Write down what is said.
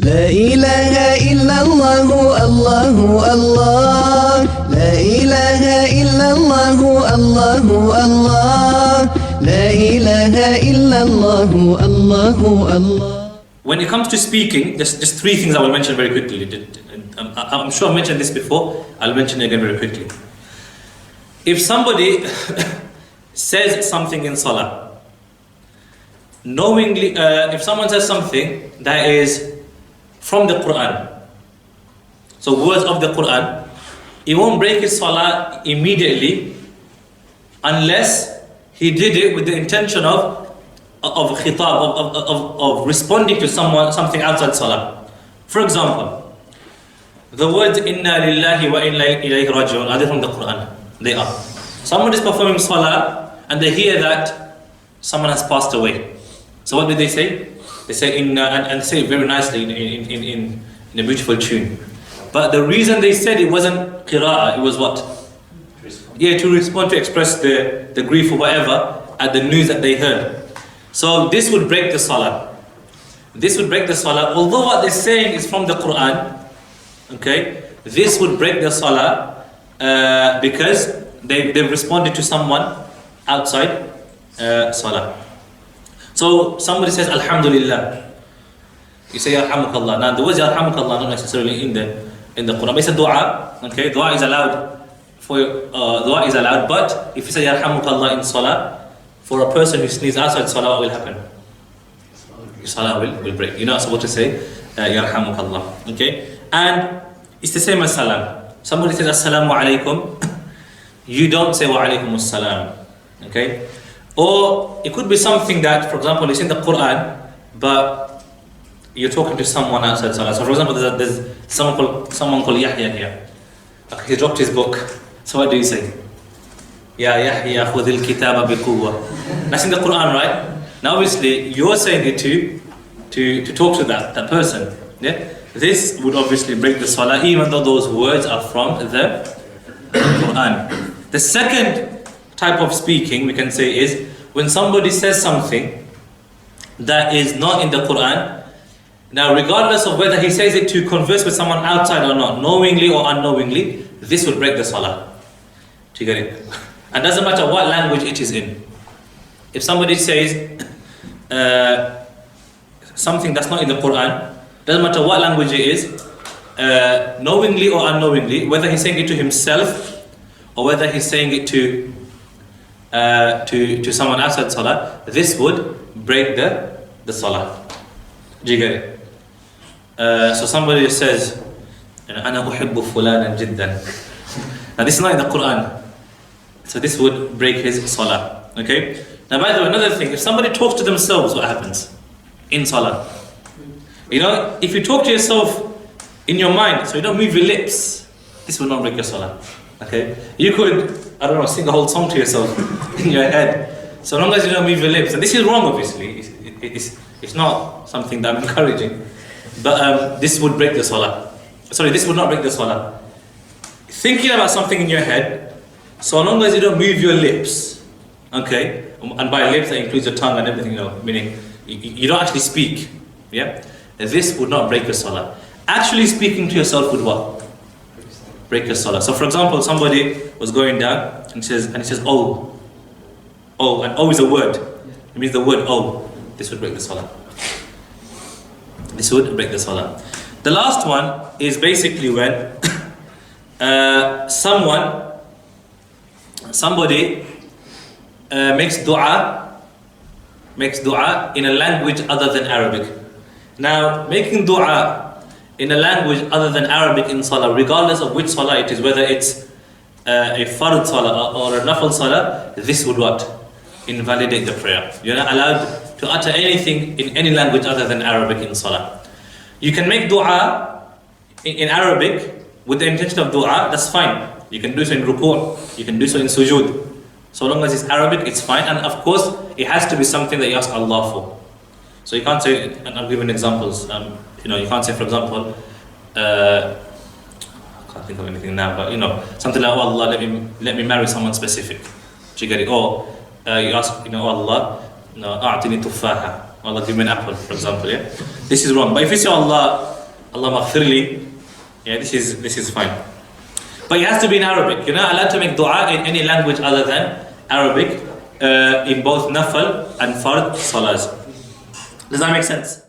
لا إله إلا الله الله الله لا إله إلا الله الله الله لا إله إلا الله الله الله. When it comes to speaking, just three things I will mention very quickly. I'm sure I mentioned this before, I'll mention it again very quickly. If somebody says something in Salah, knowingly, if someone says something that is from the Quran, so words of the Quran, he won't break his Salah immediately unless he did it with the intention of khitab, of responding to something outside Salah. For example, the words Inna lillahi wa inna ilayhi raji'un, are they from the Quran? They are. Someone is performing Salah and they hear that someone has passed away. So what do they say? They say Inna, and say it very nicely in a beautiful tune. But the reason they said it wasn't qira'ah, it was what? Yeah, to respond, to express the grief or whatever at the news that they heard. So this would break the Salah. This would break the Salah. Although what they're saying is from the Quran, okay, this would break the Salah because they've responded to someone outside Salah. So somebody says Alhamdulillah, you say Yarhamukallah. Now the words Yarhamukallah not necessarily in the Quran, but it's a dua. Okay, dua is allowed dua is allowed, but if you say Yarhamukallah in Salah, for a person who sneezes outside Salah, what will happen? Your Salah will break. You're not supposed to say Yarhamukallah. Okay, and it's the same as Salam. Somebody says Assalamu alaikum, you don't say Wa alaikum assalam. Okay. Or it could be something that, for example, it's in the Quran, but you're talking to someone outside Salah. So for example, there's someone called Yahya here. Okay, he dropped his book. So what do you say? Ya Yahya khudhil kitaba biquwwa. That's in the Quran, right? Now obviously you're saying it to talk to that person. Yeah? This would obviously break the Salah, even though those words are from the Quran. The second type of speaking we can say is when somebody says something that is not in the Quran. Now regardless of whether he says it to converse with someone outside or not, knowingly or unknowingly, this would break the Salah. Do you get it? And doesn't matter what language it is in. If somebody says something that's not in the Quran, doesn't matter what language it is, knowingly or unknowingly, whether he's saying it to himself or whether he's saying it to someone outside Salah, this would break the Salah. Do you get it? So somebody says, أنا أحب فلانا جدا. Now this is not in the Quran, so this would break his Salah. Okay. Now by the way, another thing, if somebody talks to themselves, what happens in Salah? You know, if you talk to yourself in your mind, so you don't move your lips, this will not break your Salah. Okay. You could, I don't know, sing a whole song to yourself in your head, so long as you don't move your lips. And this is wrong, obviously. It's not something that I'm encouraging, but this would break the Salah. Sorry, this would not break the Salah. Thinking about something in your head, so long as you don't move your lips, okay, and by lips that includes your tongue and everything, you know, meaning you don't actually speak, yeah, this would not break your Salah. Actually speaking to yourself would what? Break your Salah. So for example, somebody was going down and he says oh, and oh is a word. It means the word oh. This would break the Salah. This would break the Salah. The last one is basically when somebody makes dua in a language other than Arabic. Now, making dua in a language other than Arabic in Salah, regardless of which Salah it is, whether it's a Fard Salah or a Nafil Salah, this would what? Invalidate the prayer. You're not allowed to utter anything in any language other than Arabic in Salah. You can make dua in Arabic with the intention of dua, that's fine. You can do so in ruku', you can do so in sujood. So long as it's Arabic, it's fine. And of course, it has to be something that you ask Allah for. So you can't say, and I'll give you examples. You can't say, for example, I can't think of anything now, but something like, oh Allah, let me marry someone specific. Do you get it? Or you ask, oh Allah, أعطني تفاحة. Allah, give me an apple, for example. Yeah, this is wrong. But if you say Allah, Allah maghfirli. Yeah, this is fine. But it has to be in Arabic. You're not allowed to make dua in any language other than Arabic in both nafal and fard salahs. Does that make sense?